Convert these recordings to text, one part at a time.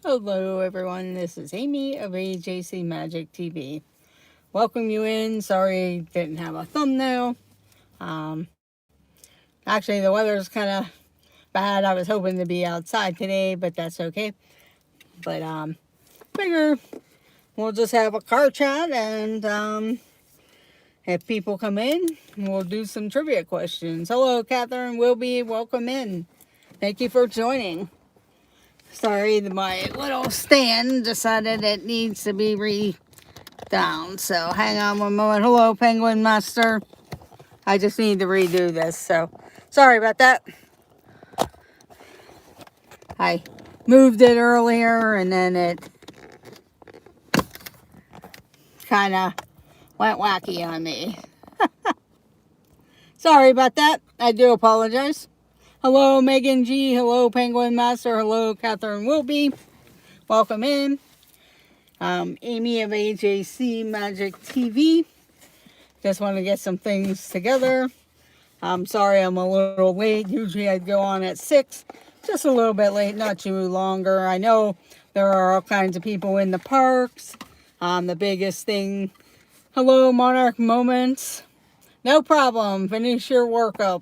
Hello, everyone. This is Amy of AJC Magic TV. Welcome you in. Sorry didn't have a thumbnail. Um, Actually, the weather's kind of bad. I was hoping to be outside today, but that's okay. But figure we'll just have a car chat, and if people come in, we'll do some trivia questions. Hello, Catherine Wilby. Welcome in. Thank you for joining. Sorry, my little stand decided it needs to be down. So hang on one moment. Hello, Penguin Master. I just need to redo this. So sorry about that. I moved it earlier and then it kind of went wacky on me. Sorry about that. I do apologize. Hello, Megan G. Hello, Penguin Master. Hello, Catherine Wilby. Welcome in. Amy of AJC Magic TV. Just want to get some things together. I'm sorry I'm a little late. Usually I'd go on at 6. Just a little bit late, not too longer. I know there are all kinds of people in the parks. The biggest thing, hello Monarch Moments. No problem. Finish your workup.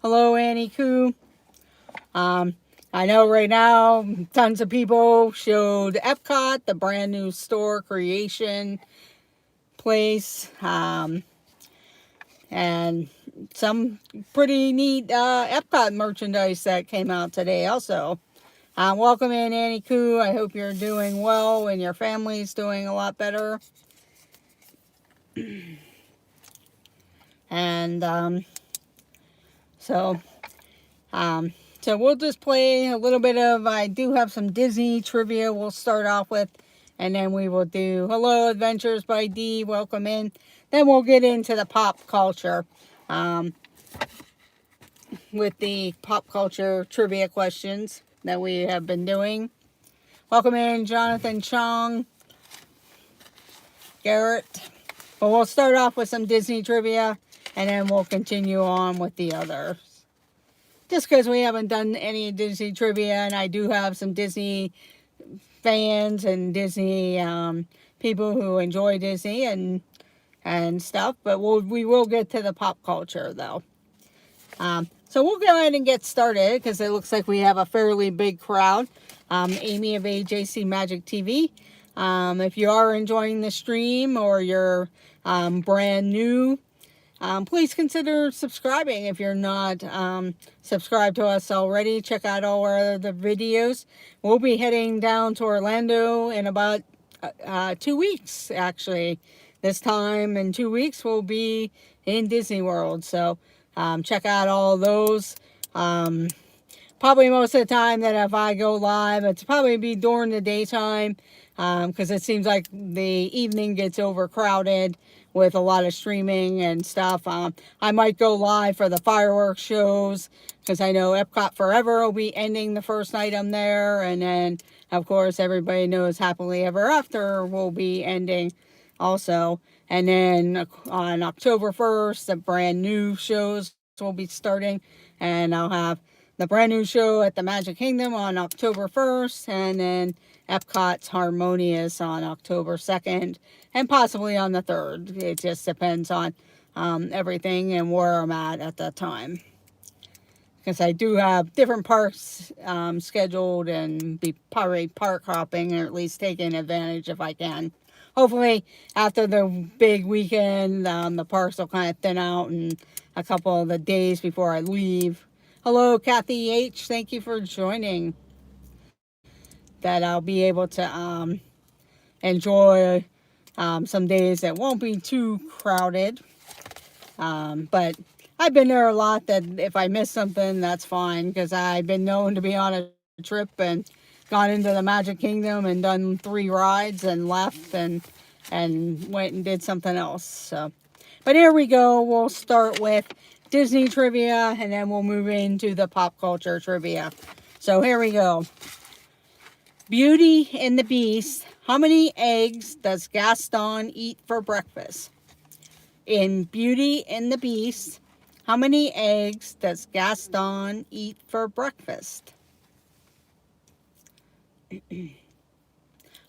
Hello Annie Koo. I know right now tons of people showed Epcot, the brand new store creation place. And some pretty neat Epcot merchandise that came out today also. Welcome in, Annie Koo. I hope you're doing well and your family's doing a lot better. And so we'll just play a little bit of, I do have some Disney trivia we'll start off with. And then we will do Hello Adventures by D. Welcome in. Then we'll get into the pop culture. With the pop culture trivia questions that we have been doing. Welcome in, Jonathan Chong, Garrett. But we'll start off with some Disney trivia, and then we'll continue on with the others. Just because we haven't done any Disney trivia, and I do have some Disney fans and Disney people who enjoy Disney and stuff. But we will get to the pop culture, though. So we'll go ahead and get started because it looks like we have a fairly big crowd. Amy of AJC Magic TV. If you are enjoying the stream or you're brand new, please consider subscribing if you're not subscribed to us already. Check out all our other videos. We'll be heading down to Orlando in about 2 weeks, actually. This time in 2 weeks, we'll be in Disney World. So check out all those. Probably most of the time that if I go live, it's probably be during the daytime because it seems like the evening gets overcrowded with a lot of streaming and stuff. I might go live for the fireworks shows because I know Epcot Forever will be ending the first night I'm there. And then, of course, everybody knows Happily Ever After will be ending also. And then on October 1st, the brand new shows will be starting. And I'll have the brand new show at the Magic Kingdom on October 1st. And then Epcot's Harmonious on October 2nd. And possibly on the 3rd. It just depends on everything and where I'm at that time. Because I do have different parks scheduled and be probably park hopping or at least taking advantage if I can. Hopefully, after the big weekend, the parks will kind of thin out and a couple of the days before I leave. Hello, Kathy H. Thank you for joining. That I'll be able to enjoy some days that won't be too crowded. But I've been there a lot that if I miss something, that's fine because I've been known to be on a trip and gone into the Magic Kingdom and done 3 rides and left and went and did something else. So, but here we go. We'll start with Disney trivia and then we'll move into the pop culture trivia. So here we go. Beauty and the Beast. How many eggs does Gaston eat for breakfast? In Beauty and the Beast, how many eggs does Gaston eat for breakfast?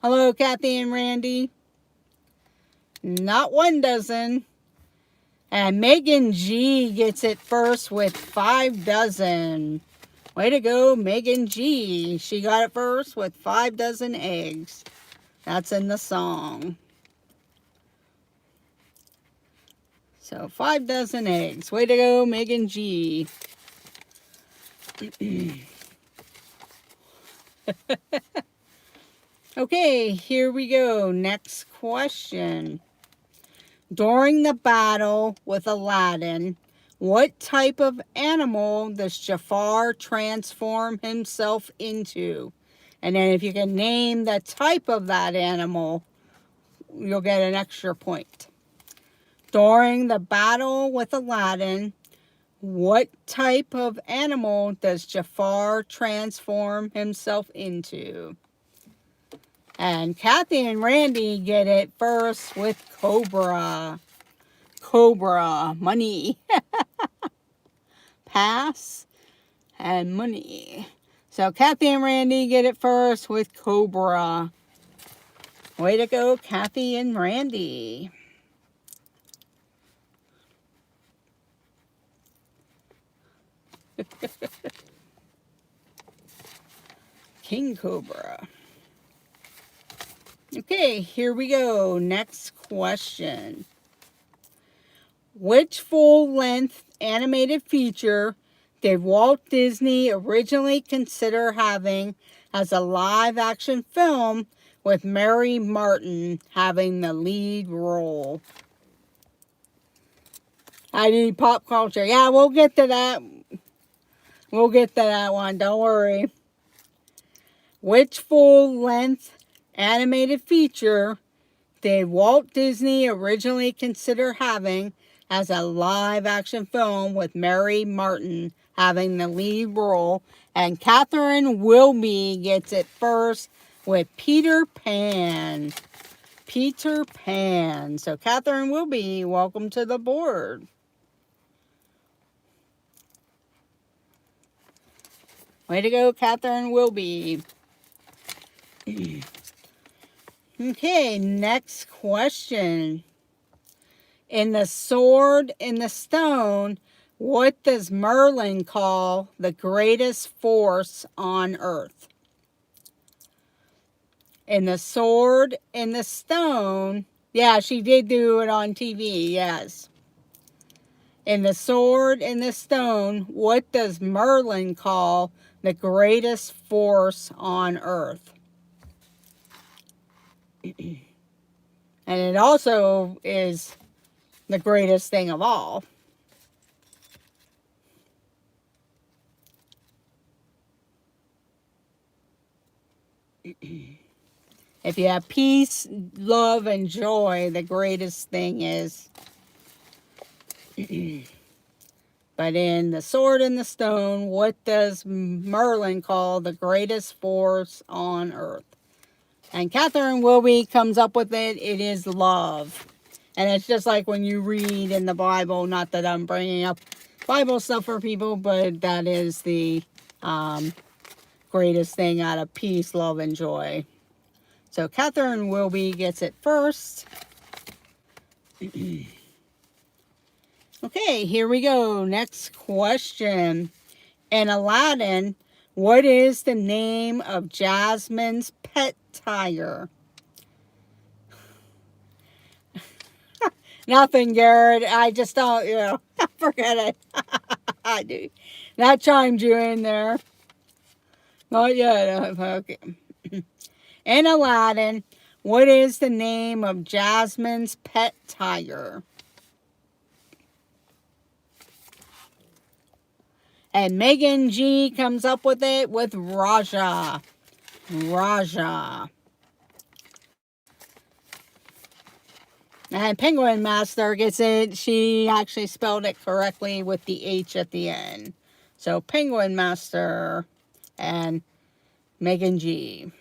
Hello, Kathy and Randy. Not 1 dozen. And Megan G gets it first with 5 dozen. Way to go, Megan G. She got it first with 5 dozen eggs. That's in the song. So 5 dozen eggs. Way to go, Megan G. Okay, here we go. Next question. During the battle with Aladdin, what type of animal does Jafar transform himself into? And then if you can name the type of that animal, you'll get an extra point. During the battle with Aladdin, what type of animal does Jafar transform himself into? And Kathy and Randy get it first with Cobra. Cobra, money. Pass and money. So Kathy and Randy get it first with Cobra. Way to go, Kathy and Randy. King Cobra. Okay, here we go. Next question. Which full-length animated feature did Walt Disney originally consider having as a live-action film with Mary Martin having the lead role? I need pop culture. Yeah, we'll get to that. We'll get to that one. Don't worry. Which full-length animated feature did Walt Disney originally consider having as a live-action film with Mary Martin having the lead role? And Catherine Wilby gets it first with Peter Pan. Peter Pan. So Catherine Wilby, welcome to the board. Way to go, Catherine Wilby. Okay, next question. In The Sword in the Stone, what does Merlin call the greatest force on earth? In The Sword in the Stone, yeah, she did do it on TV, yes. In The Sword in the Stone, what does Merlin call the greatest force on earth? And it also is the greatest thing of all. If you have peace, love, and joy, the greatest thing is. But in The Sword in the Stone, what does Merlin call the greatest force on earth? And Catherine Wilby comes up with it. It is love. And it's just like when you read in the Bible, not that I'm bringing up Bible stuff for people, but that is the greatest thing out of peace, love, and joy. So Catherine Wilby gets it first. Okay, here we go. Next question. In Aladdin, what is the name of Jasmine's pet tiger? Nothing, Garrett. I just don't, forget it. I do. That chimed you in there. Not yet. Okay. In Aladdin, what is the name of Jasmine's pet tiger? And Megan G comes up with it with Raja. Raja. And Penguin Master gets it. She actually spelled it correctly with the H at the end. So Penguin Master and Megan G.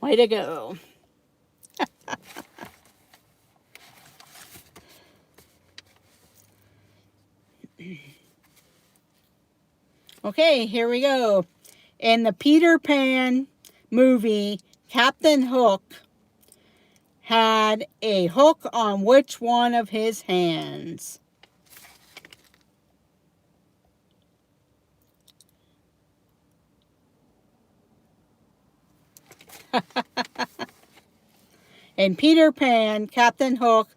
Way to go. Okay, here we go. In the Peter Pan movie, Captain Hook had a hook on which one of his hands? In Peter Pan, Captain Hook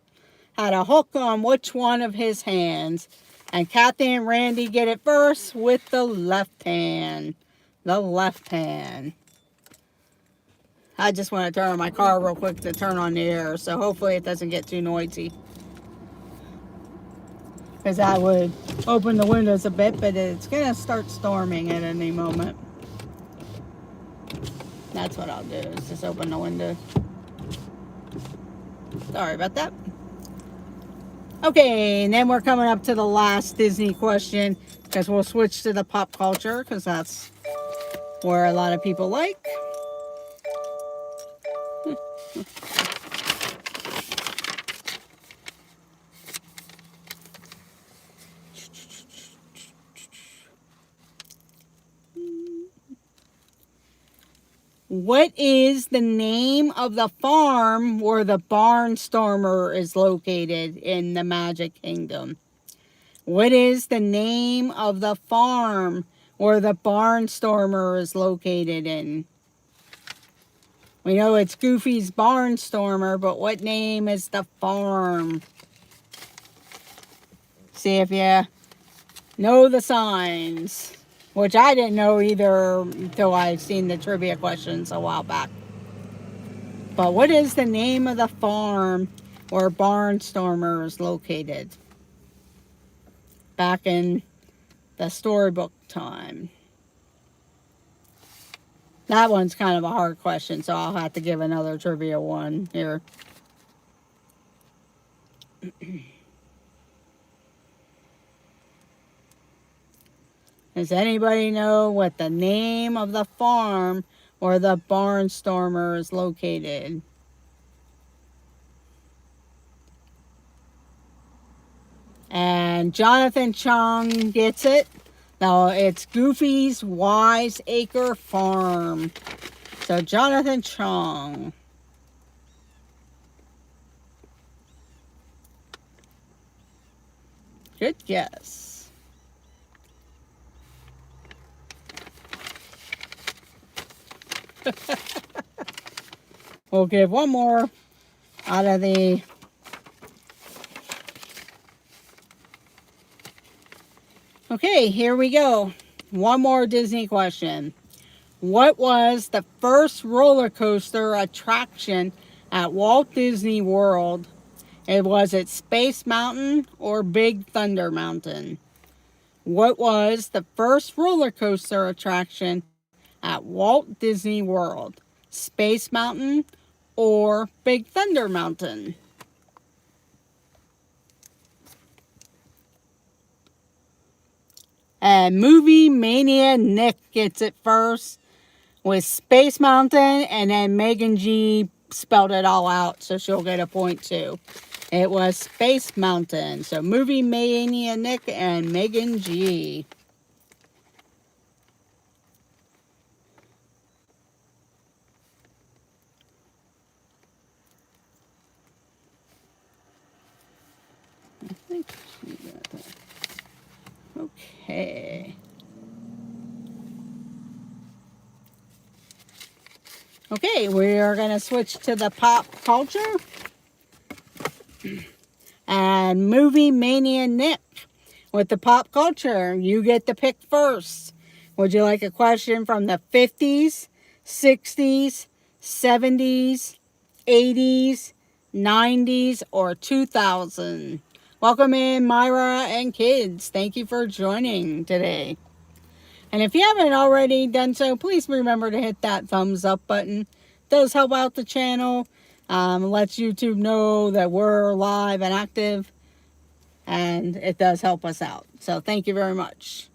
had a hook on which one of his hands? And Kathy and Randy get it first with the left hand. The left hand. I just want to turn on my car real quick to turn on the air, so hopefully it doesn't get too noisy. Because I would open the windows a bit, but it's going to start storming at any moment. That's what I'll do, is just open the window. Sorry about that. Okay, and then we're coming up to the last Disney question, because we'll switch to the pop culture, because that's where a lot of people like. What is the name of the farm where the Barnstormer is located in the Magic Kingdom? What is the name of the farm where the Barnstormer is located in? We know it's Goofy's Barnstormer, but what name is the farm? See if you know the signs. Which I didn't know either until I seen the trivia questions a while back. But what is the name of the farm where Barnstormer is located? Back in the storybook time. That one's kind of a hard question, so I'll have to give another trivia one here. Does anybody know what the name of the farm where the Barnstormer is located? And Jonathan Chong gets it. Now it's Goofy's Wiseacre Farm. So Jonathan Chong. Good guess. We'll give one more out of the Okay, here we go. One more Disney question. What was the first roller coaster attraction at Walt Disney World? Was it Space Mountain or Big Thunder Mountain? What was the first roller coaster attraction at Walt Disney World? Space Mountain or Big Thunder Mountain? And Movie Mania Nick gets it first with Space Mountain, and then Megan G spelled it all out, so she'll get a point too. It was Space Mountain. So Movie Mania Nick and Megan G. I think she got that. Okay. Okay, we are going to switch to the pop culture. And Movie Mania Nick with the pop culture. You get to pick first. Would you like a question from the 50s, 60s, 70s, 80s, 90s, or 2000? Welcome in, Myra and kids. Thank you for joining today. And if you haven't already done so, please remember to hit that thumbs up button. It does help out the channel. Lets YouTube know that we're live and active. And it does help us out. So thank you very much.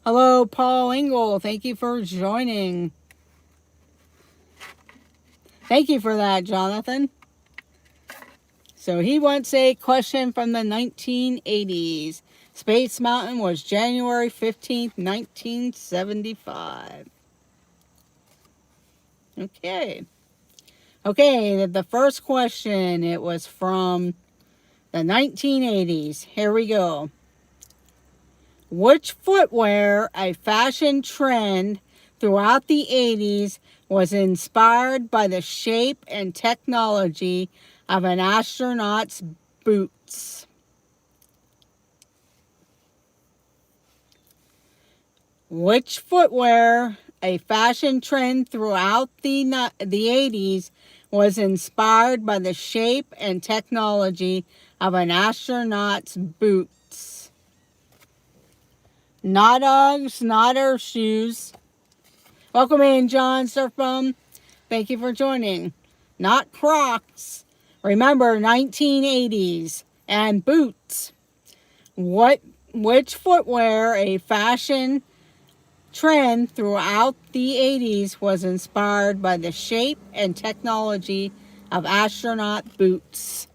Hello, Paul Engel. Thank you for joining. Thank you for that, Jonathan. So he wants a question from the 1980s. Space Mountain was January 15th, 1975. Okay. Okay, the first question, it was from the 1980s. Here we go. Which footwear, a fashion trend throughout the 80s, was inspired by the shape and technology of an astronaut's boots? Which footwear, a fashion trend throughout the 80s, was inspired by the shape and technology of an astronaut's boots? Not Uggs, not Earth shoes. Welcome in, John Surfbum. Thank you for joining. Not Crocs. Remember, 1980s. And boots. Which footwear, a fashion trend throughout the 80s, was inspired by the shape and technology of astronaut boots?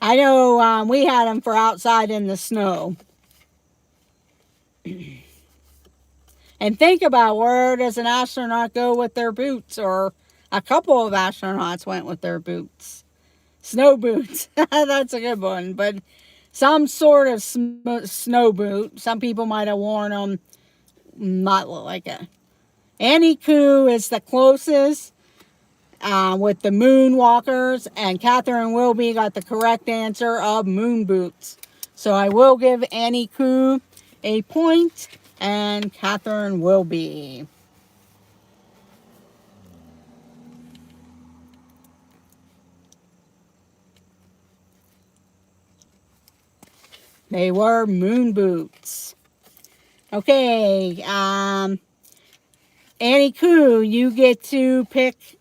I know we had them for outside in the snow. And think about, where does an astronaut go with their boots? Or a couple of astronauts went with their boots. Snow boots. That's a good one. But some sort of snow boot. Some people might have worn them. Not like it. Annie Koo is the closest with the moonwalkers. And Catherine Wilby got the correct answer of moon boots. So I will give Annie Koo a point. And Catherine Wilby. They were moon boots. Okay, Annie Koo, you get to pick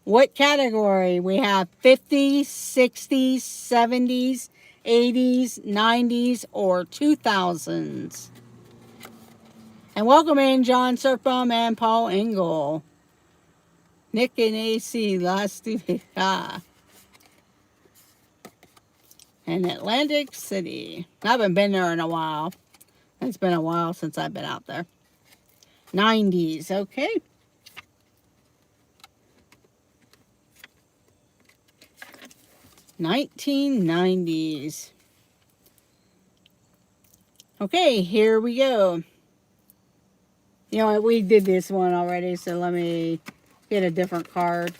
what category. We have 50s, 60s, 70s, 80s, 90s, or 2000s. And welcome in, John Surfbum and Paul Engel. Nick and AC last week. In Atlantic City. I haven't been there in a while. It's been a while since I've been out there. 90s, okay. $1990s. Okay, here we go. You know what, we did this one already, so let me get a different card.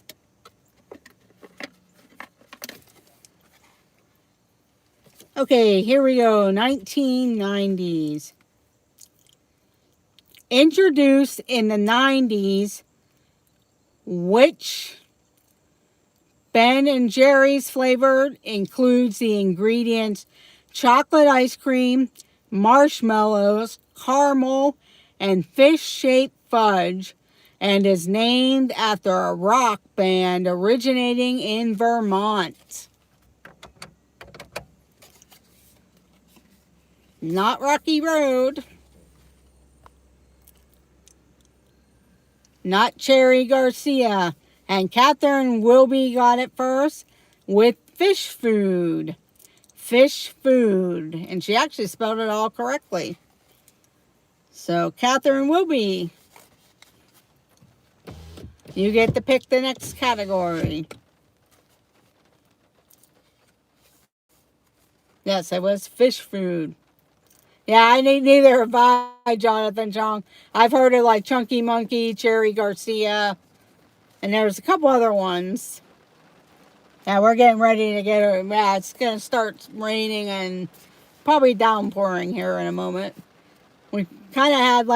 Okay, here we go. 1990s. Introduced in the 90s, which Ben and Jerry's flavored includes the ingredients chocolate ice cream, marshmallows, caramel, and fish-shaped fudge, and is named after a rock band originating in Vermont. Not Rocky Road. Not Cherry Garcia. And Catherine Wilby got it first with fish food. Fish food. And she actually spelled it all correctly. So, Catherine Wilby, you get to pick the next category. Yes, it was fish food. Yeah, neither have I, Jonathan Chong. I've heard of like Chunky Monkey, Cherry Garcia, and there's a couple other ones. Yeah, we're getting ready to get it. Yeah, it's going to start raining and probably downpouring here in a moment. We kind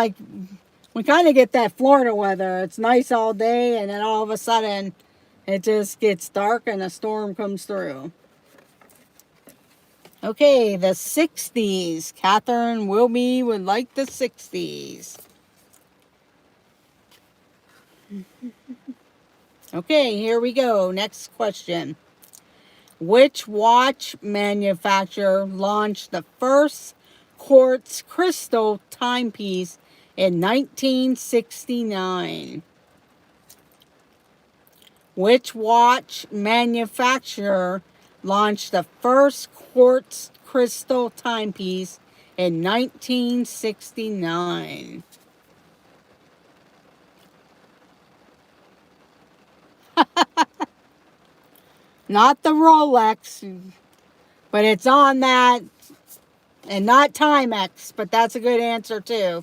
of get that Florida weather. It's nice all day, and then all of a sudden, it just gets dark and a storm comes through. Okay, the 60s. Catherine Wilby would like the 60s. Okay, here we go. Next question. Which watch manufacturer launched the first quartz crystal timepiece in 1969? Which watch manufacturer launched the first quartz crystal timepiece in 1969? Not the Rolex, but it's on that, and not Timex, but that's a good answer too.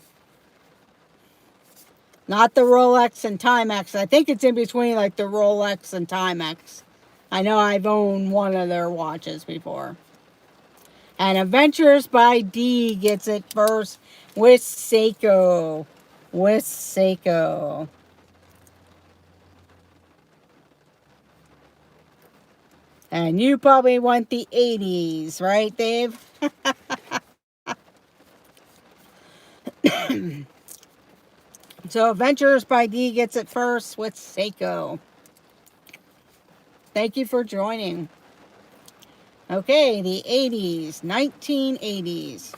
Not the Rolex and Timex. I think it's in between like the Rolex and Timex. I know I've owned one of their watches before. And Adventures by D gets it first with Seiko. With Seiko. And you probably want the 80s, right, Dave? So Adventures by D gets it first with Seiko. Thank you for joining. Okay, the 80s, 1980s.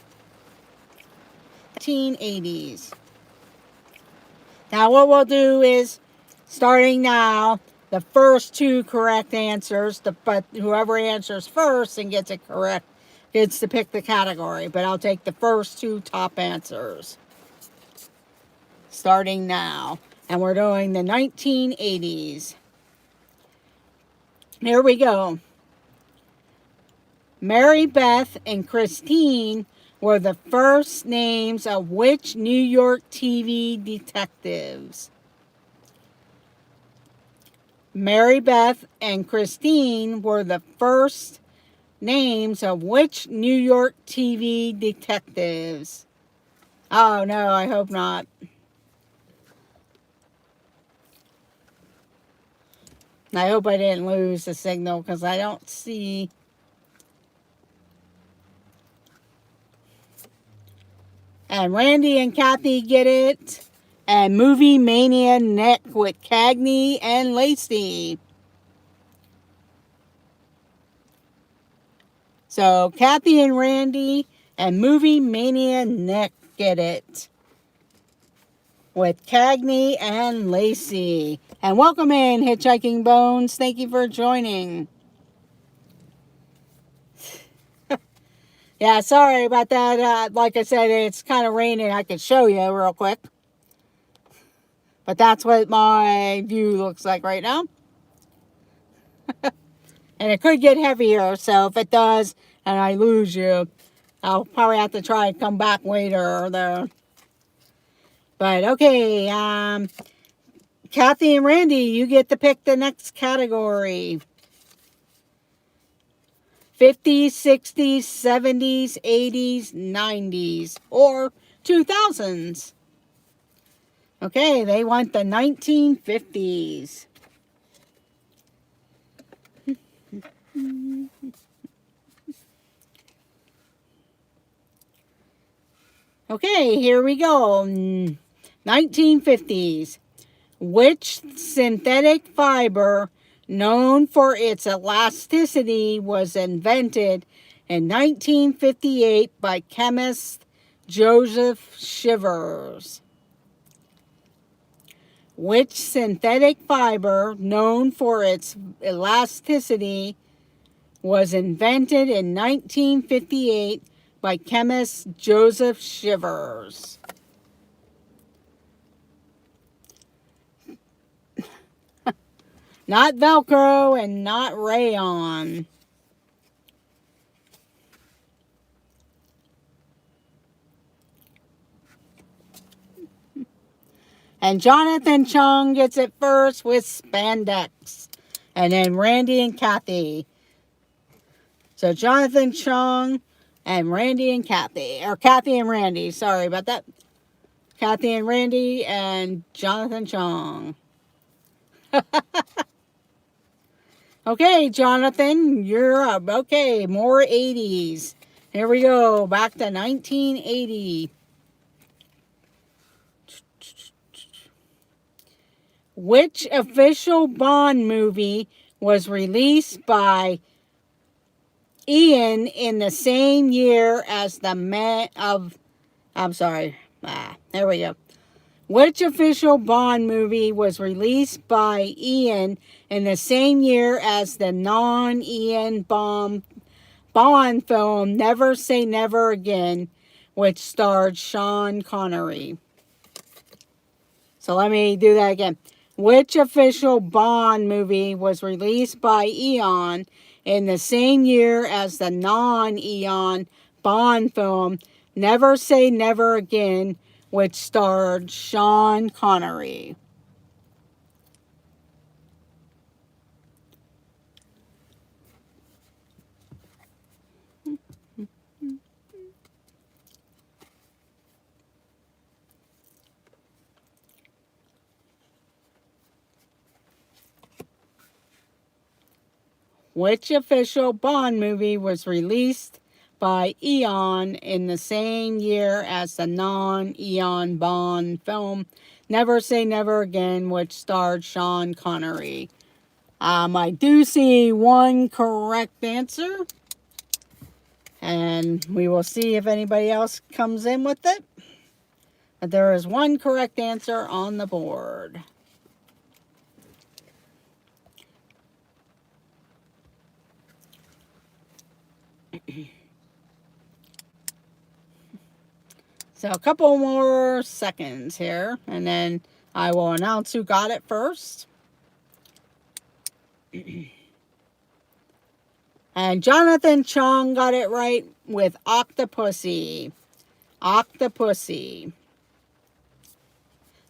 1980s. Now what we'll do is, starting now, the first two correct answers, but whoever answers first and gets it correct gets to pick the category. But I'll take the first two top answers. Starting now. And we're doing the 1980s. Here we go. Mary Beth and Christine were the first names of which New York TV detectives? Mary Beth and Christine were the first names of which New York TV detectives? Oh no, I hope not. I hope I didn't lose the signal because I don't see. And Randy and Kathy get it. And Movie Mania Nick with Cagney and Lacey. So Kathy and Randy and Movie Mania Nick get it. With Cagney and Lacey. And welcome in, Hitchhiking Bones. Thank you for joining. Yeah, sorry about that. Like I said, it's kind of raining. I could show you real quick. But that's what my view looks like right now. And it could get heavier, so if it does and I lose you, I'll probably have to try and come back later there. But okay, Kathy and Randy, you get to pick the next category. 50s, 60s, 70s, 80s, 90s, or 2000s. Okay, they want the 1950s. Okay, here we go. 1950s. Which synthetic fiber, known for its elasticity, was invented in 1958 by chemist Joseph Chivers? Which synthetic fiber, known for its elasticity, was invented in 1958 by chemist Joseph Chivers? Not Velcro and not rayon. And Jonathan Chung gets it first with spandex. And then Randy and Kathy. So Jonathan Chung and Randy and Kathy. Or Kathy and Randy. Sorry about that. Kathy and Randy and Jonathan Chung. Okay, Jonathan, you're up. Okay, more 80s. Here we go. Back to 1980. Which official Bond movie was released by Ian in the same year as the man of... I'm sorry. There we go. Which official Bond movie was released by Ian in the same year as the non-Ian Bond film Never Say Never Again, which starred Sean Connery? So let me do that again. Which official Bond movie was released by Eon in the same year as the non-Eon Bond film Never Say Never Again, which starred Sean Connery? Which official Bond movie was released by Eon in the same year as the non-Eon Bond film Never Say Never Again, which starred Sean Connery? I do see one correct answer, and we will see if anybody else comes in with it. But there is one correct answer on the board. So a couple more seconds here, and then I will announce who got it first. And Jonathan Chong got it right with Octopussy. Octopussy.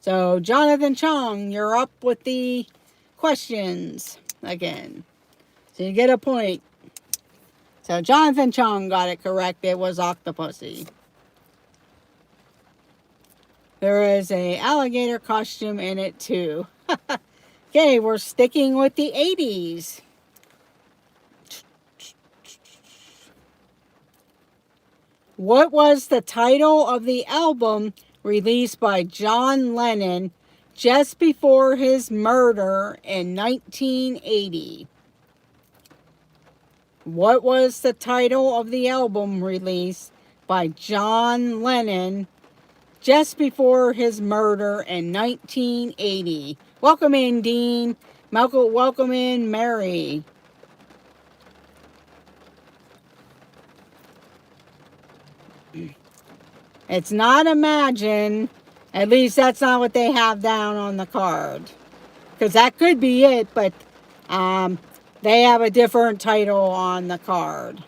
So Jonathan Chong, you're up with the questions again. So you get a point. So Jonathan Chong got it correct. It was Octopussy. There is a alligator costume in it too. Okay, we're sticking with the 80s. What was the title of the album released by John Lennon just before his murder in 1980? What was the title of the album released by John Lennon just before his murder in 1980? Welcome in, Dean. Welcome in, Mary. It's not Imagine. At least that's not what they have down on the card. Because that could be it, but they have a different title on the card.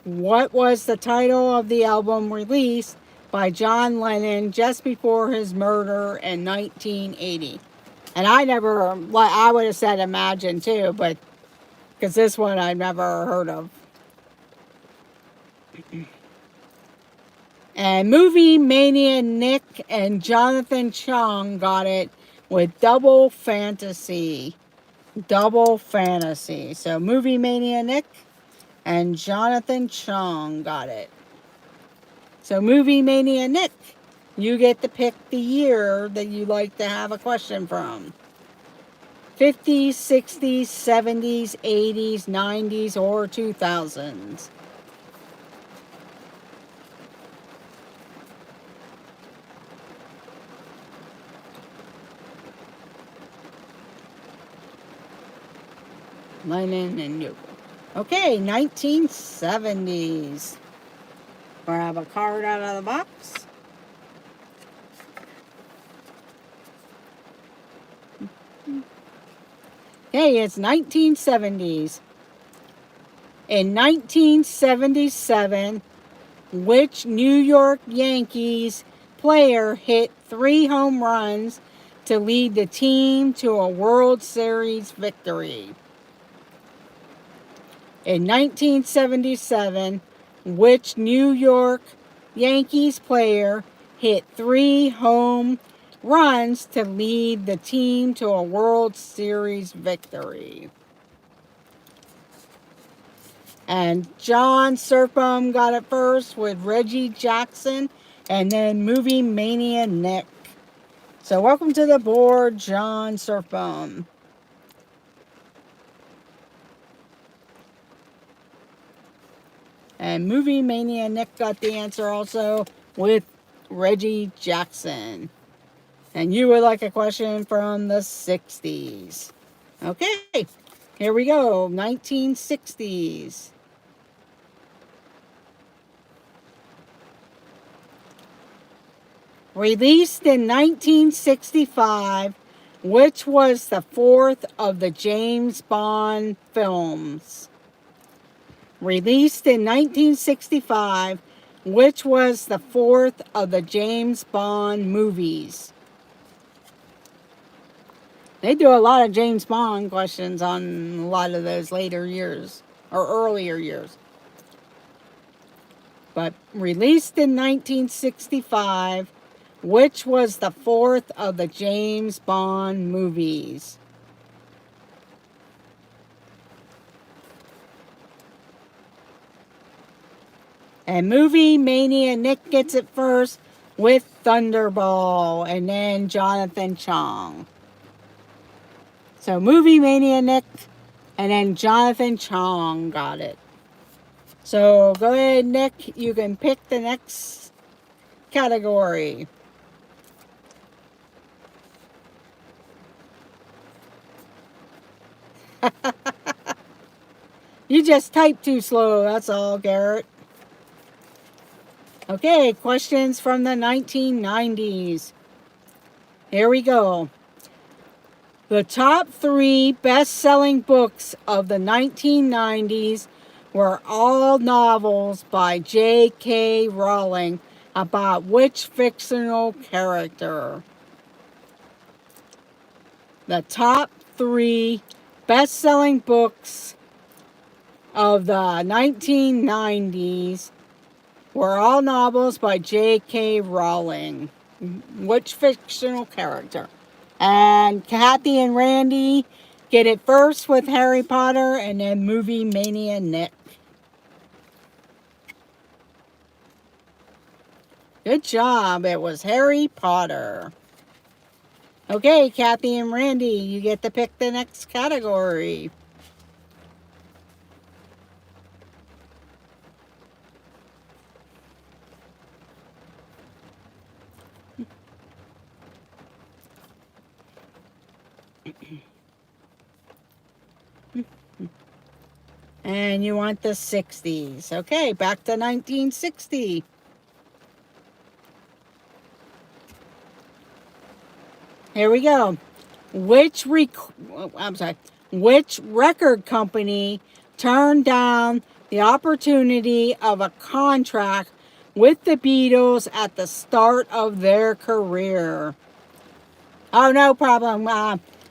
What was the title of the album released by John Lennon just before his murder in 1980? And I would have said Imagine too, but because this one I've never heard of. And Movie Mania Nick and Jonathan Chong got it with Double Fantasy. Double Fantasy. So Movie Mania Nick and Jonathan Chong got it. So Movie Mania Nick, you get to pick the year that you like to have a question from. 50s, 60s, 70s, 80s, 90s, or 2000s. Lennon and Yoko. Okay, 1970s. Grab a card out of the box. Okay, it's 1970s. In 1977, which New York Yankees player hit 3 home runs to lead the team to a World Series victory? In 1977, which New York Yankees player hit 3 home runs to lead the team to a World Series victory? And John Surfum got it first with Reggie Jackson, and then Movie Mania Nick. So welcome to the board, John Surfum. And Movie Mania Nick got the answer also with Reggie Jackson. And you would like a question from the 60s. Okay, here we go. 1960s. Released in 1965, which was the fourth of the James Bond films. Released in 1965, which was the fourth of the James Bond movies. They do a lot of James Bond questions on a lot of those later years, or earlier years. But released in 1965, which was the fourth of the James Bond movies. And Movie Mania Nick gets it first with Thunderball, and then Jonathan Chong. So Movie Mania Nick, and then Jonathan Chong got it. So go ahead, Nick. You can pick the next category. You just typed too slow, that's all, Garrett. Okay, questions from the 1990s. Here we go. The top 3 best-selling books of the 1990s were all novels by J.K. Rowling about which fictional character? The top 3 best-selling books of the 1990s were all novels by J.K. Rowling. Which fictional character? And Kathy and Randy get it first with Harry Potter, and then Movie Mania Nick. Good job. It was Harry Potter. Okay, Kathy and Randy, you get to pick the next category. And you want the 60s. Okay, back to 1960. Here we go. Which record company turned down the opportunity of a contract with the Beatles at the start of their career? Oh, no problem.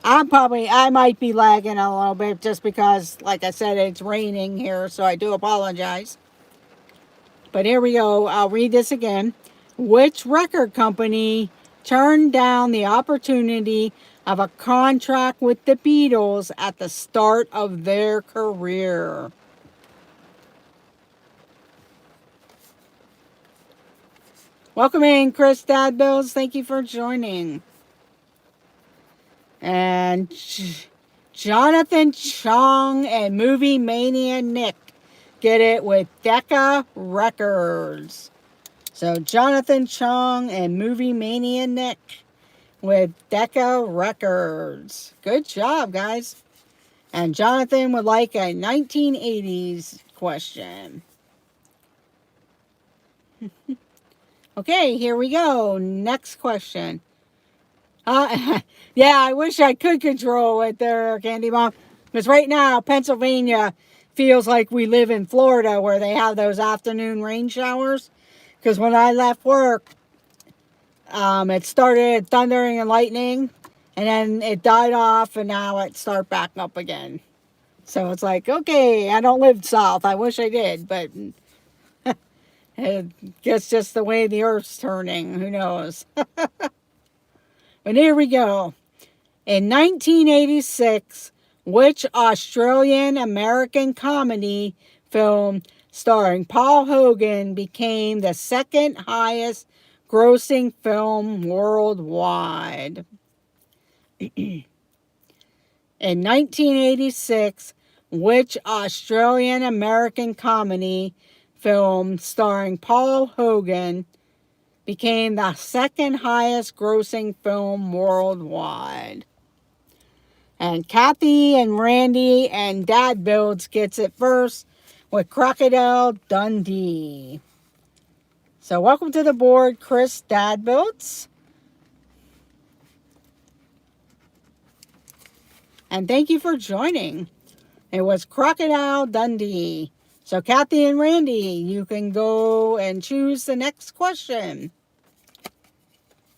I might be lagging a little bit just because, like I said, it's raining here, so I do apologize. But here we go. I'll read this again. Which record company turned down the opportunity of a contract with the Beatles at the start of their career? Welcome in, Chris Dadbills. Thank you for joining. And Jonathan Chong and Movie Mania Nick get it with Decca Records. So Jonathan Chong and Movie Mania Nick with Decca Records. Good job, guys. And Jonathan would like a 1980s question. Okay, here we go. Next question. Yeah, I wish I could control it there, Candy Mom. Because right now, Pennsylvania feels like we live in Florida where they have those afternoon rain showers. Because when I left work, it started thundering and lightning. And then it died off and now it started back up again. So it's like, okay, I don't live south. I wish I did. But I guess just the way the earth's turning. Who knows? But here we go. In 1986, which Australian-American comedy film starring Paul Hogan became the second highest grossing film worldwide? In 1986, which Australian-American comedy film starring Paul Hogan became the second highest grossing film worldwide. And Kathy and Randy and Dad Builds gets it first with Crocodile Dundee. So welcome to the board, Chris Dad Builds. And thank you for joining. It was Crocodile Dundee. So Kathy and Randy, you can go and choose the next question.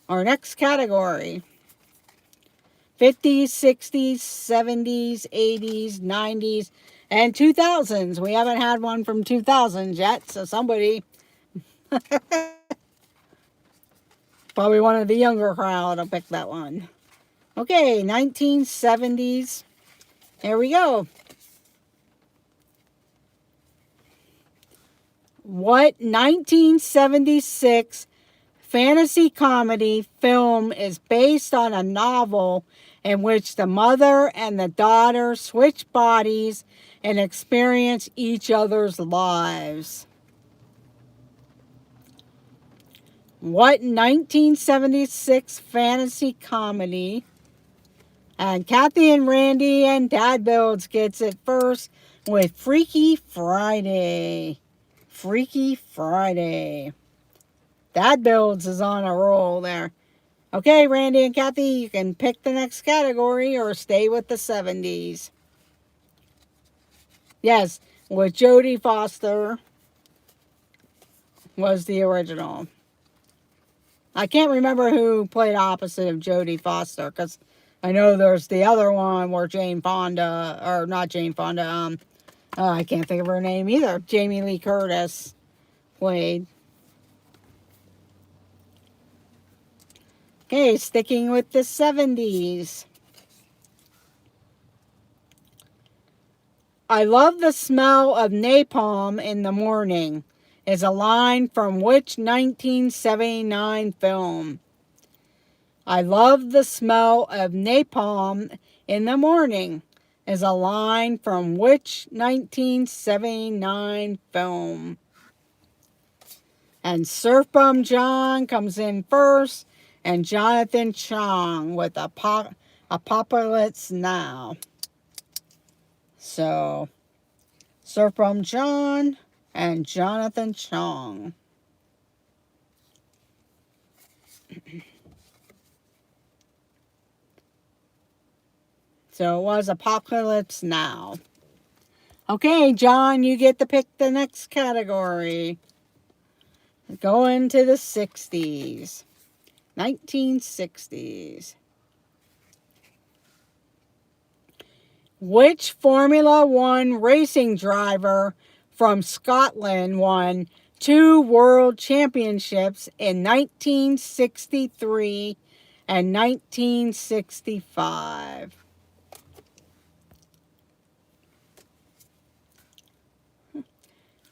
Our next category. 50s, 60s, 70s, 80s, 90s, and 2000s. We haven't had one from 2000s yet, so somebody, probably one of the younger crowd, will pick that one. Okay, 1970s. Here we go. What 1976 fantasy comedy film is based on a novel in which the mother and the daughter switch bodies and experience each other's lives? What 1976 fantasy comedy? And Kathy and Randy and Dad Builds gets it first with Freaky Friday. Freaky Friday. Dad Builds is on a roll there. Okay, Randy and Kathy, you can pick the next category or stay with the 70s. Yes, with Jodie Foster was the original. I can't remember who played opposite of Jodie Foster, because I know there's the other one where Jane Fonda, or not Jane Fonda, I can't think of her name either. Jamie Lee Curtis played. Okay, sticking with the 70s. I love the smell of napalm in the morning is a line from which 1979 film? I love the smell of napalm in the morning is a line from which 1979 film? And Surf Bum John comes in first, and Jonathan Chong with Apocalypse Now. So, Surf Bum John and Jonathan Chong. So it was Apocalypse Now. Okay, John, you get to pick the next category. Going to the 60s. 1960s. Which Formula One racing driver from Scotland won 2 world championships in 1963 and 1965?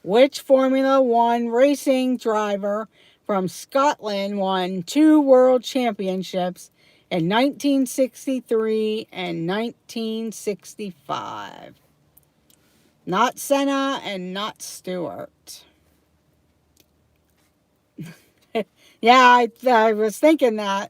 Which Formula One racing driver from Scotland won 2 world championships in 1963 and 1965? Not Senna and not Stewart. Yeah, I was thinking that.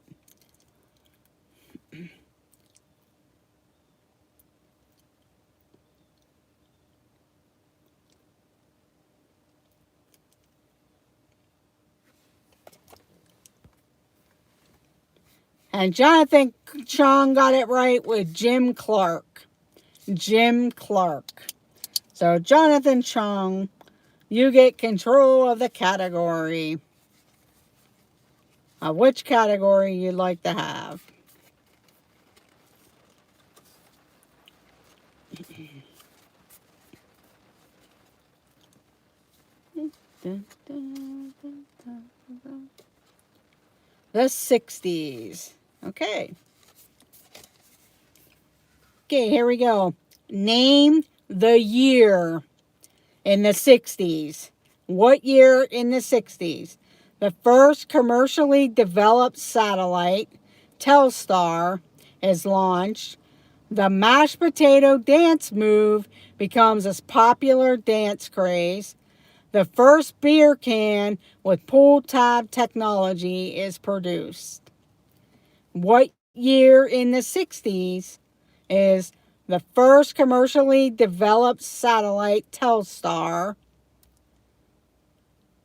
And Jonathan Chong got it right with Jim Clark. Jim Clark. So Jonathan Chong, you get control of the category. Which category you'd like to have. The 60s. Okay. Okay, here we go. Name the year in the 60s. What year in the 60s? The first commercially developed satellite, Telstar, is launched. The mashed potato dance move becomes a popular dance craze. the first beer can with pull tab technology is produced? What year in the 60s is the first commercially developed satellite Telstar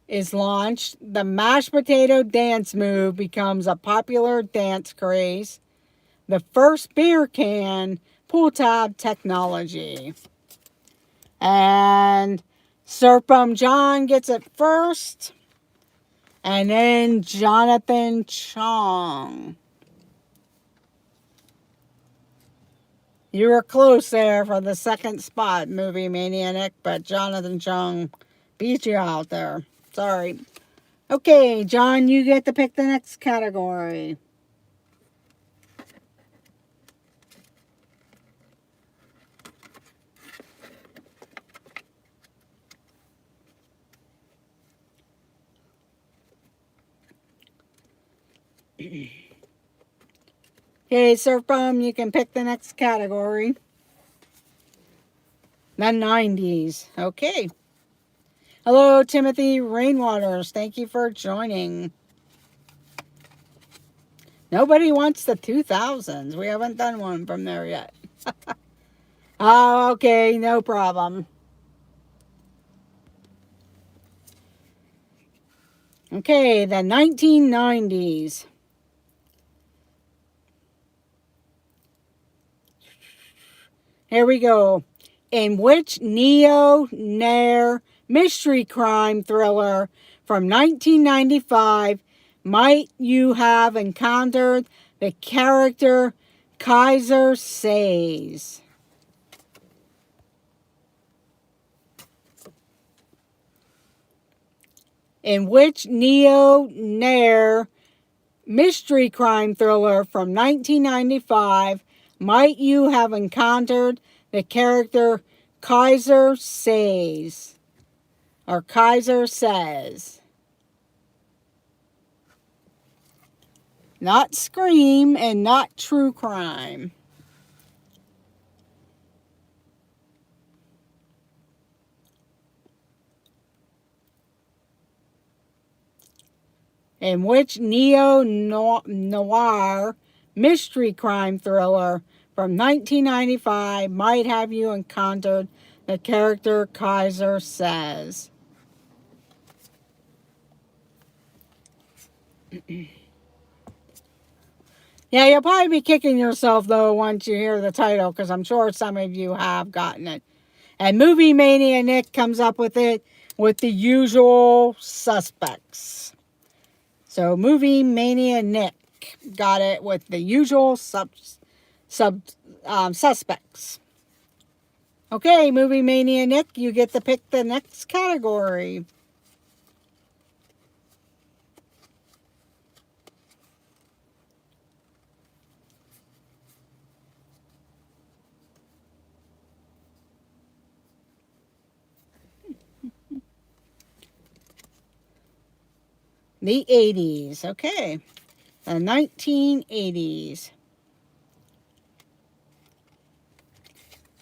is launched? The mashed potato dance move becomes a popular dance craze. The first beer can pull tab technology. And Serpum John gets it first. And then Jonathan Chong. You were close there for the second spot, Movie Maniac, but Jonathan Chong beat you out there. Sorry. Okay, John, you get to pick the next category. Okay, Serpum, you can pick the next category. The 90s. Okay. Hello, Timothy Rainwaters. Thank you for joining. Nobody wants the 2000s. We haven't done one from there yet. Oh, okay. No problem. Okay, the 1990s. Here we go. In which neo-noir mystery crime thriller from 1995 might you have encountered the character Kaiser Says? In which neo-noir mystery crime thriller from 1995 might you have encountered the character Kaiser Says? Or Kaiser Says. Not Scream and not True Crime. In which neo-noir mystery crime thriller from 1995 might have you encountered the character Kaiser Says? Yeah, you'll probably be kicking yourself, though, once you hear the title, because I'm sure some of you have gotten it. And Movie Mania Nick comes up with it with The Usual Suspects. So Movie Mania Nick got it with The Usual Suspects. Okay, Movie Mania Nick, you get to pick the next category. The 80s. Okay. The 1980s.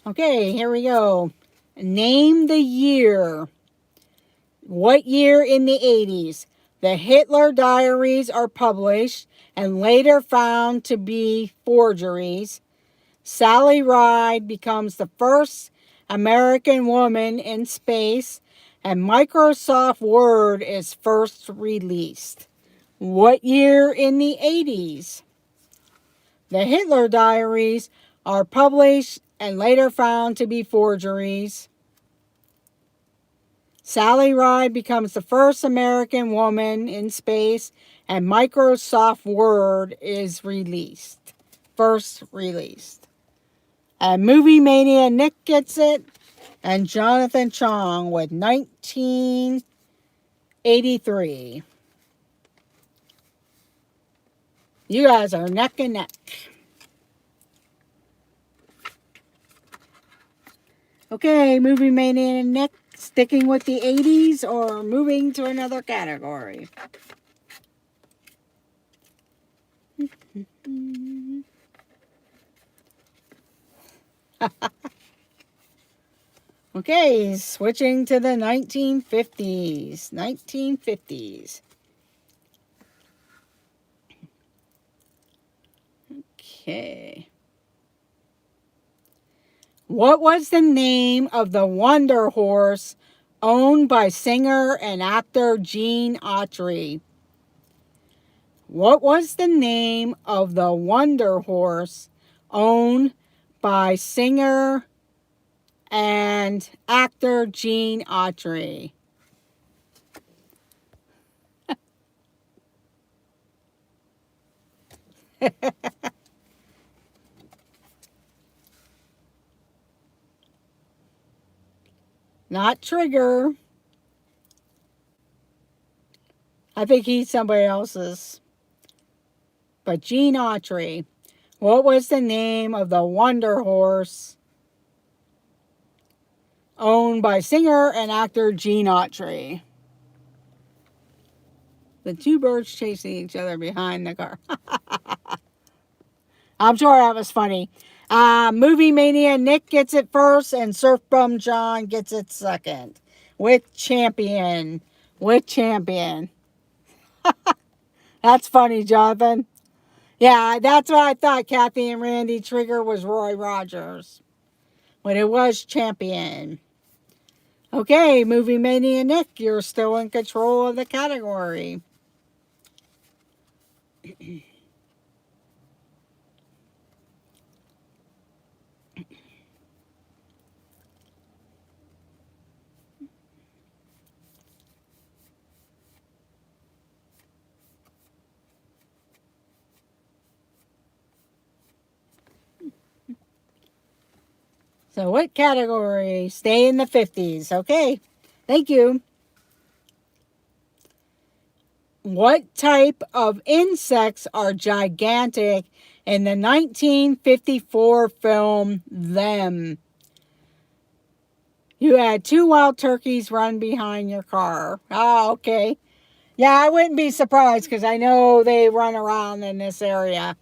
Okay, here we go. Name the year. What year in the 80s? The Hitler Diaries are published and later found to be forgeries. Sally Ride becomes the first American woman in space, and Microsoft Word is first released. What year in the 80s? The Hitler Diaries are published and later found to be forgeries. Sally Ride becomes the first American woman in space, and Microsoft Word is released. First released. And Movie Mania Nick gets it, and Jonathan Chong with 1983. You guys are neck and neck. Okay, Movie Mania Nick, sticking with the 80s or moving to another category? Okay, switching to the 1950s. 1950s. Okay. What was the name of the Wonder Horse owned by singer and actor Gene Autry? What was the name of the Wonder Horse owned by singer and actor Gene Autry? Not Trigger. I think he's somebody else's. But Gene Autry. What was the name of the Wonder Horse owned by singer and actor Gene Autry? The two birds chasing each other behind the car. I'm sure that was funny. Movie Mania Nick gets it first, and Surf Bum John gets it second. With Champion. With Champion. That's funny, Jonathan. Yeah, that's what I thought. Kathy and Randy Trigger was Roy Rogers. But it was Champion. Okay, Movie Mania Nick, you're still in control of the category. So what category? Stay in the 50s. Okay, thank you. What type of insects are gigantic in the 1954 film Them? You had two wild turkeys run behind your car. Oh, okay. Yeah, I wouldn't be surprised because I know they run around in this area.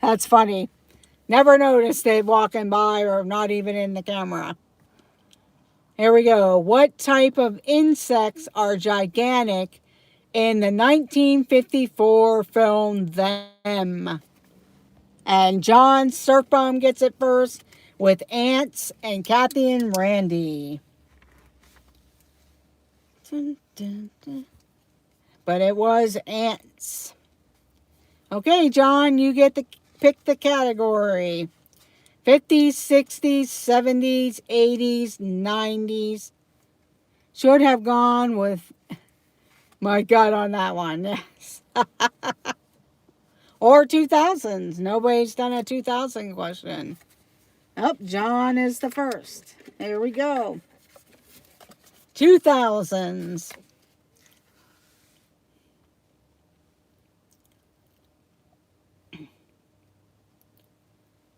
That's funny. Never noticed it walking by or not even in the camera. Here we go. What type of insects are gigantic in the 1954 film Them? And John Surfbum gets it first with ants and Kathy and Randy. Dun, dun, dun. But it was ants. Okay, John, you get to pick the category. 50s, 60s, 70s, 80s, 90s. Should have gone with my gut on that one. Yes. Or 2000s. Nobody's done a 2000 question. Oh, John is the first. There we go. 2000s.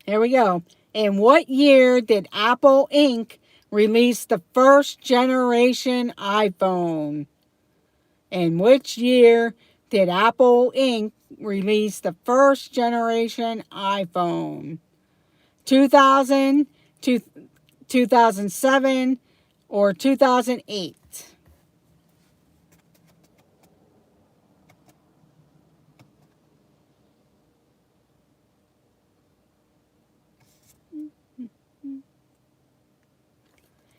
Here we go. In what year did Apple Inc. release the first generation iPhone? In which year did Apple Inc. release the first generation iPhone? 2000, 2007, or 2008?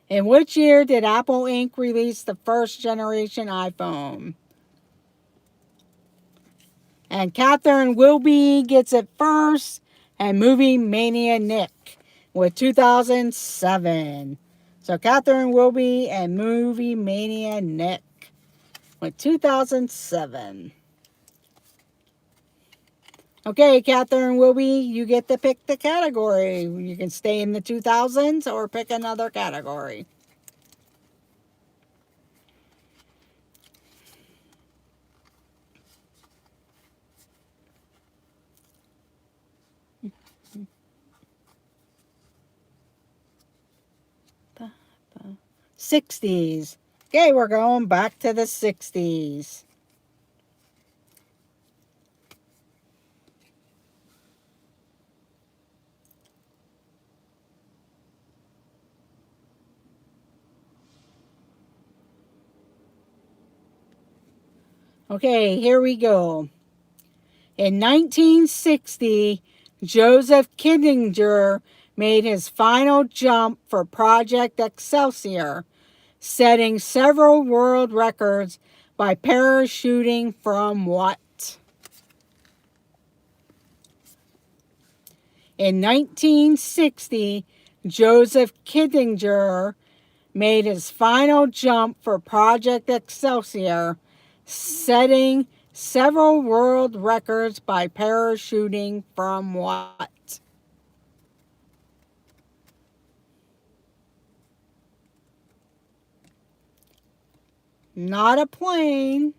In which year did Apple Inc. release the first generation iPhone? And Catherine Wilby gets it first, and Movie Mania Nick with 2007. So Catherine Wilby and Movie Mania Nick with 2007. Okay, Catherine Wilby, you get to pick the category. You can stay in the 2000s or pick another category. '60s. Okay, we're going back to the '60s. Okay, here we go. In 1960, Joseph Kittinger made his final jump for Project Excelsior, setting several world records by parachuting from what? In 1960, Joseph Kittinger made his final jump for Project Excelsior, setting several world records by parachuting from what? Not a plane.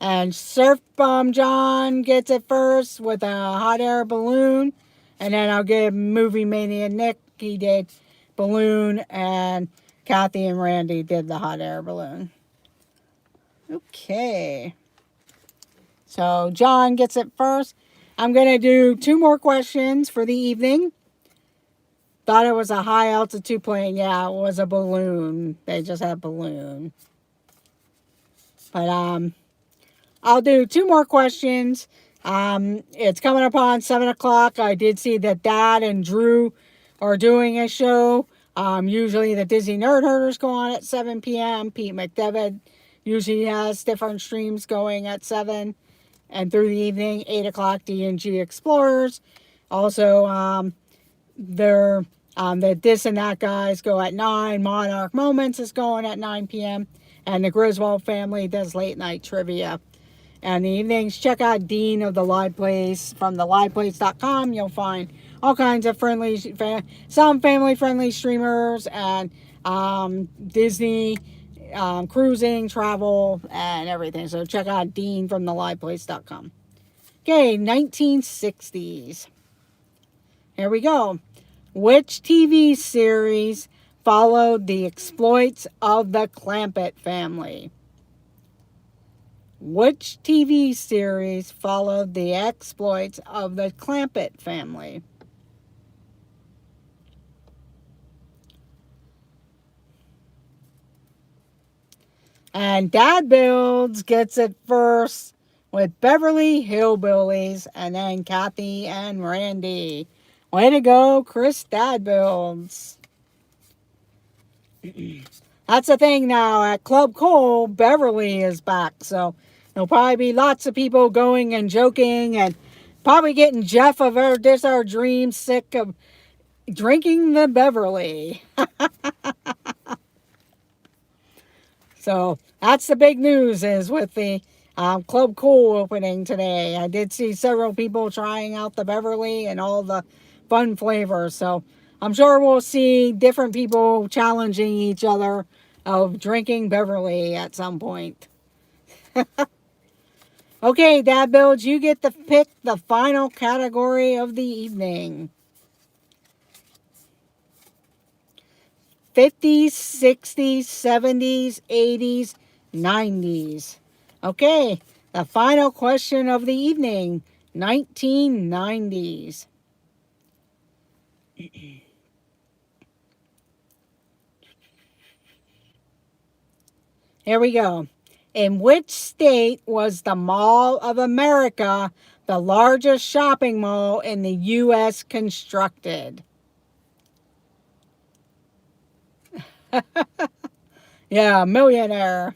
And Surf Bomb John gets it first with a hot air balloon. And then I'll give Movie Mania Nick, he did balloon, and Kathy and Randy did the hot air balloon. Okay. So John gets it first. I'm going to do 2 more questions for the evening. Thought it was a high altitude plane. Yeah, it was a balloon. They just had balloon. But I'll do 2 more questions. It's coming up on 7 o'clock. I did see that Dad and Drew are doing a show. Usually the Disney Nerd Herders go on at 7 p.m. Pete McDevitt usually has different streams going at 7 and through the evening. 8 o'clock, D&G Explorers. Also, the This and That guys go at 9. Monarch Moments is going at 9 p.m. And the Griswold family does late night trivia. And the evenings, check out Dean of the Live Place from theliveplace.com. You'll find all kinds of some family-friendly streamers and Disney cruising, travel, and everything. So check out Dean from theliveplace.com. Okay, 1960s. Here we go. Which TV series followed the exploits of the Clampett family? Which TV series followed the exploits of the Clampett family? And Dad Builds gets it first with Beverly Hillbillies, and then Kathy and Randy. Way to go, Chris Dad Builds. That's the thing now. At Club Cole, Beverly is back. So there'll probably be lots of people going and joking and probably getting Jeff of Our Dreams sick of drinking the Beverly. So that's the big news is with the Club Cool opening today. I did see several people trying out the Beverly and all the fun flavors. So I'm sure we'll see different people challenging each other of drinking Beverly at some point. Okay, Dad Builds, you get to pick the final category of the evening. 50s, 60s, 70s, 80s, 90s. Okay, the final question of the evening, 1990s. Here we go. In which state was the Mall of America the largest shopping mall in the U.S. constructed? Yeah, millionaire.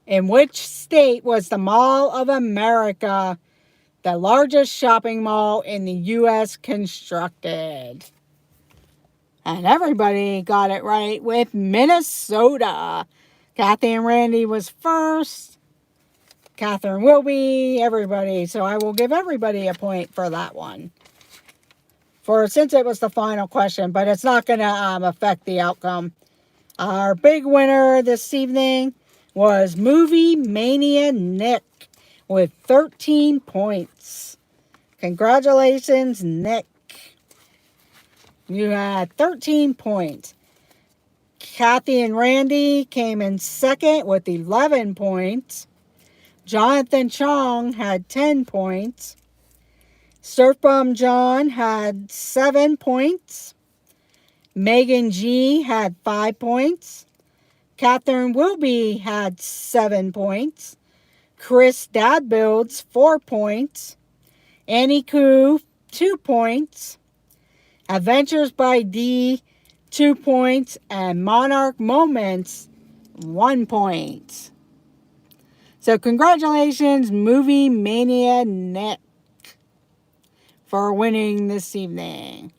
In which state was the Mall of America the largest shopping mall in the U.S. constructed? And everybody got it right with Minnesota. Kathy and Randy was first. Catherine will be, everybody. So I will give everybody a point for that one. Since it was the final question, but it's not going to affect the outcome. Our big winner this evening was Movie Mania Nick with 13 points. Congratulations, Nick. You had 13 points. Kathy and Randy came in second with 11 points. Jonathan Chong had 10 points. Surf Bomb John had 7 points. Megan G had 5 points. Catherine Wilby had 7 points. Chris Dad Builds 4 points. Annie Koo 2 points. Adventures by D 2 points. And Monarch Moments 1 point. So congratulations, Movie Mania Nick, for winning this evening.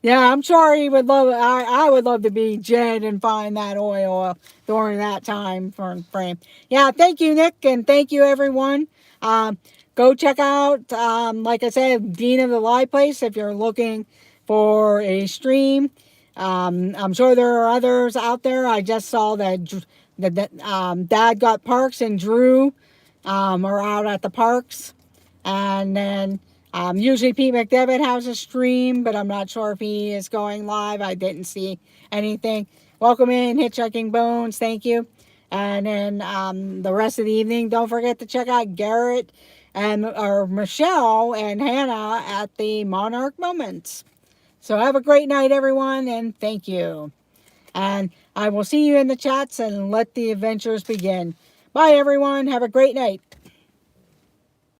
Yeah, I'm sure he would love it. I would love to be Jed and find that oil during that time frame. Yeah, thank you, Nick, and thank you, everyone. Go check out, like I said, Dean of the Live Place if you're looking for a stream. I'm sure there are others out there. I just saw that Dad Got Parks and Drew are out at the parks. And then usually Pete McDevitt has a stream, but I'm not sure if he is going live. I didn't see anything. Welcome in, Hitchhiking Bones. Thank you. And then the rest of the evening, don't forget to check out Garrett or Michelle and Hannah at the Monarch Moments. So have a great night, everyone, and thank you. And I will see you in the chats and let the adventures begin. Bye, everyone. Have a great night.